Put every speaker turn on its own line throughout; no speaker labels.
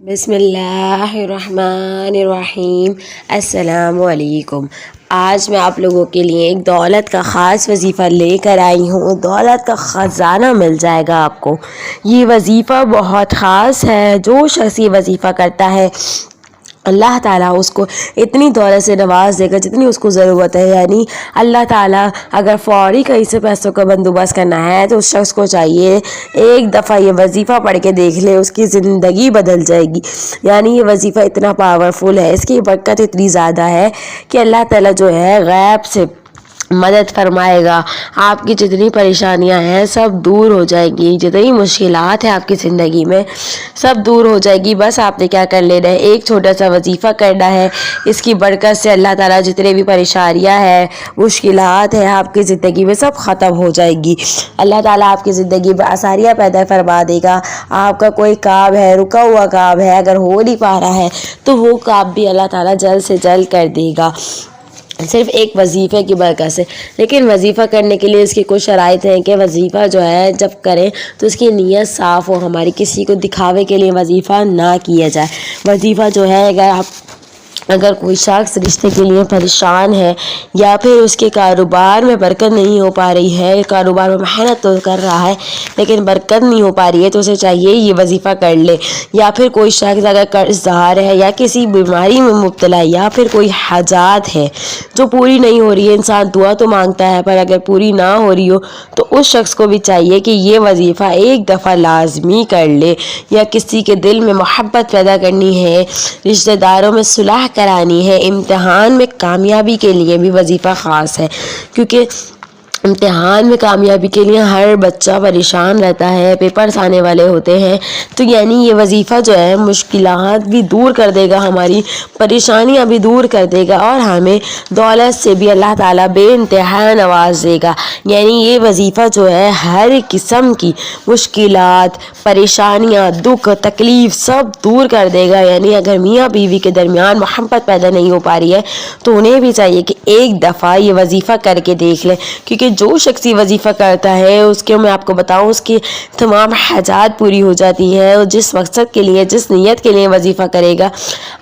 بسم اللہ الرحمن الرحیم۔ السلام علیکم۔ آج میں آپ لوگوں کے لیے ایک دولت کا خاص وظیفہ لے کر آئی ہوں۔ دولت کا خزانہ مل جائے گا آپ کو۔ یہ وظیفہ بہت خاص ہے۔ جو شخص یہ وظیفہ کرتا ہے اللہ تعالیٰ اس کو اتنی دولت سے نواز دے گا جتنی اس کو ضرورت ہے۔ یعنی اللہ تعالیٰ اگر فوری کہیں سے پیسوں کا بندوبست کرنا ہے تو اس شخص کو چاہیے ایک دفعہ یہ وظیفہ پڑھ کے دیکھ لے، اس کی زندگی بدل جائے گی۔ یعنی یہ وظیفہ اتنا پاورفل ہے، اس کی برکت اتنی زیادہ ہے کہ اللہ تعالیٰ جو ہے غیب سے مدد فرمائے گا۔ آپ کی جتنی پریشانیاں ہیں سب دور ہو جائیں گی، جتنی مشکلات ہیں آپ کی زندگی میں سب دور ہو جائے گی۔ بس آپ نے کیا کر لینا ہے، ایک چھوٹا سا وظیفہ کرنا ہے۔ اس کی برکت سے اللہ تعالیٰ جتنے بھی پریشانیاں ہیں، مشکلات ہیں آپ کی زندگی میں سب ختم ہو جائے گی۔ اللہ تعالیٰ آپ کی زندگی میں آسانیاں پیدا فرما دے گا۔ آپ کا کوئی کام ہے، رکا ہوا کام ہے، اگر ہو نہیں پا رہا ہے تو وہ کام بھی اللہ تعالیٰ جلد سے جلد کر دے گا، صرف ایک وظیفے کی برکت سے۔ لیکن وظیفہ کرنے کے لیے اس کی کچھ شرائط ہیں کہ وظیفہ جو ہے جب کریں تو اس کی نیت صاف ہو، ہماری کسی کو دکھاوے کے لیے وظیفہ نہ کیا جائے۔ وظیفہ جو ہے اگر کوئی شخص رشتے کے لیے پریشان ہے یا پھر اس کے کاروبار میں برکت نہیں ہو پا رہی ہے، کاروبار میں محنت تو کر رہا ہے لیکن برکت نہیں ہو پا رہی ہے، تو اسے چاہیے یہ وظیفہ کر لے۔ یا پھر کوئی شخص اگر قرض دار ہے یا کسی بیماری میں مبتلا ہے یا پھر کوئی حاجات ہے جو پوری نہیں ہو رہی ہے، انسان دعا تو مانگتا ہے پر اگر پوری نہ ہو رہی ہو تو اس شخص کو بھی چاہیے کہ یہ وظیفہ ایک دفعہ لازمی کر لے۔ یا کسی کے دل میں محبت پیدا کرنی ہے، رشتہ داروں میں صلح کرانی ہے، امتحان میں کامیابی کے لیے بھی وظیفہ خاص ہے، کیونکہ امتحان میں کامیابی کے لیے ہر بچہ پریشان رہتا ہے، پیپرز آنے والے ہوتے ہیں، تو یعنی یہ وظیفہ جو ہے مشکلات بھی دور کر دے گا، ہماری پریشانیاں بھی دور کر دے گا اور ہمیں دولت سے بھی اللہ تعالیٰ بے انتہا نواز دے گا۔ یعنی یہ وظیفہ جو ہے ہر قسم کی مشکلات، پریشانیاں، دکھ، تکلیف سب دور کر دے گا۔ یعنی اگر میاں بیوی کے درمیان محبت پیدا نہیں ہو پا رہی ہے تو انہیں بھی چاہیے کہ ایک دفعہ یہ وظیفہ کر کے دیکھ لیں، کیونکہ جو شخص یہ وظیفہ کرتا ہے اس کے میں آپ کو بتاؤں اس کی تمام حاجات پوری ہو جاتی ہیں، اور جس مقصد کے لیے جس نیت کے لیے وظیفہ کرے گا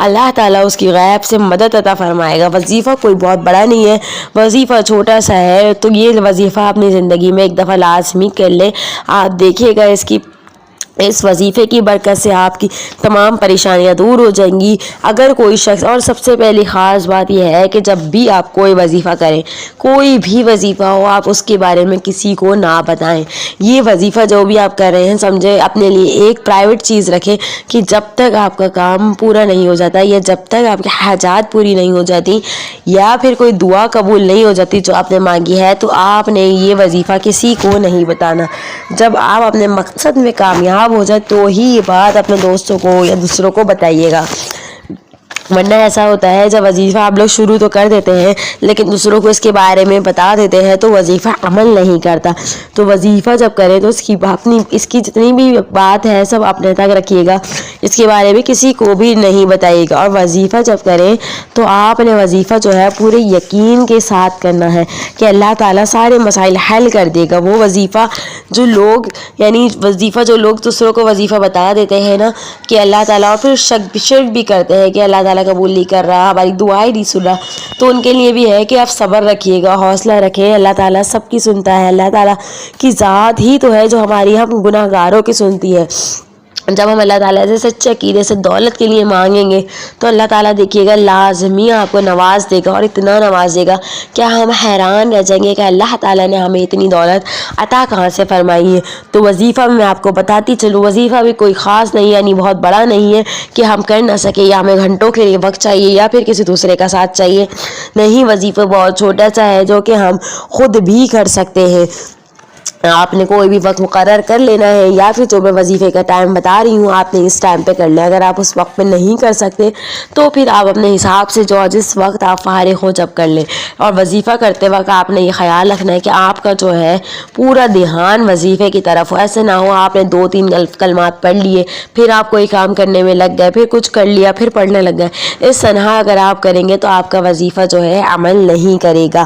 اللہ تعالیٰ اس کی غیب سے مدد عطا فرمائے گا۔ وظیفہ کوئی بہت بڑا نہیں ہے، وظیفہ چھوٹا سا ہے، تو یہ وظیفہ اپنی زندگی میں ایک دفعہ لازمی کر لیں۔ آپ دیکھیے گا اس وظیفے کی برکت سے آپ کی تمام پریشانیاں دور ہو جائیں گی۔ اگر کوئی شخص، اور سب سے پہلی خاص بات یہ ہے کہ جب بھی آپ کوئی وظیفہ کریں، کوئی بھی وظیفہ ہو، آپ اس کے بارے میں کسی کو نہ بتائیں۔ یہ وظیفہ جو بھی آپ کر رہے ہیں سمجھے اپنے لیے ایک پرائیویٹ چیز رکھیں کہ جب تک آپ کا کام پورا نہیں ہو جاتا یا جب تک آپ کی حاجات پوری نہیں ہو جاتی یا پھر کوئی دعا قبول نہیں ہو جاتی جو آپ نے مانگی ہے، تو آپ نے یہ وظیفہ کسی کو نہیں بتانا۔ جب آپ اپنے مقصد میں کامیاب ہو جائے تو ہی یہ بات اپنے دوستوں کو یا دوسروں کو بتائیے گا، ورنہ ایسا ہوتا ہے جب وظیفہ آپ لوگ شروع تو کر دیتے ہیں لیکن دوسروں کو اس کے بارے میں بتا دیتے ہیں تو وظیفہ عمل نہیں کرتا۔ تو وظیفہ جب کریں تو اس کی جتنی بھی بات ہے سب اپنے تک رکھیے گا، اس کے بارے میں کسی کو بھی نہیں بتائیے گا۔ اور وظیفہ جب کریں تو آپ نے وظیفہ جو ہے پورے یقین کے ساتھ کرنا ہے کہ اللہ تعالیٰ سارے مسائل حل کر دے گا۔ وہ وظیفہ جو لوگ دوسروں کو وظیفہ بتا دیتے ہیں نا کہ اللہ تعالیٰ، اور پھر شرک بھی کرتے ہیں کہ اللہ تعالیٰ قبول نہیں کر رہا، ہماری دعائیں نہیں سن رہا، تو ان کے لیے بھی ہے کہ آپ صبر رکھیے گا، حوصلہ رکھیں۔ اللہ تعالیٰ سب کی سنتا ہے، اللہ تعالیٰ کی ذات ہی تو ہے جو ہماری ہم گناہ گاروں کی سنتی ہے۔ جب ہم اللہ تعالیٰ سے سچے عقیدے سے دولت کے لیے مانگیں گے تو اللہ تعالیٰ دیکھیے گا لازمی آپ کو نواز دے گا، اور اتنا نواز دے گا کہ ہم حیران رہ جائیں گے کہ اللہ تعالیٰ نے ہمیں اتنی دولت عطا کہاں سے فرمائی ہے۔ تو وظیفہ میں آپ کو بتاتی چلوں، وظیفہ بھی کوئی خاص نہیں، یعنی بہت بڑا نہیں ہے کہ ہم کر نہ سکے یا ہمیں گھنٹوں کے لیے وقت چاہیے یا پھر کسی دوسرے کا ساتھ چاہیے، نہیں، وظیفہ بہت چھوٹا سا ہے جو کہ ہم خود بھی کر سکتے ہیں۔ آپ نے کوئی بھی وقت مقرر کر لینا ہے، یا پھر جو میں وظیفے کا ٹائم بتا رہی ہوں آپ نے اس ٹائم پہ کر لیں۔ اگر آپ اس وقت میں نہیں کر سکتے تو پھر آپ اپنے حساب سے جس وقت آپ فارغ ہو جب کر لیں۔ اور وظیفہ کرتے وقت آپ نے یہ خیال رکھنا ہے کہ آپ کا جو ہے پورا دھیان وظیفے کی طرف ہو۔ ایسے نہ ہو آپ نے 2-3 کلمات پڑھ لیے پھر آپ کوئی کام کرنے میں لگ گئے، پھر کچھ کر لیا پھر پڑھنے لگ گئے، اس طرح اگر آپ کریں گے تو آپ کا وظیفہ جو ہے عمل نہیں کرے گا۔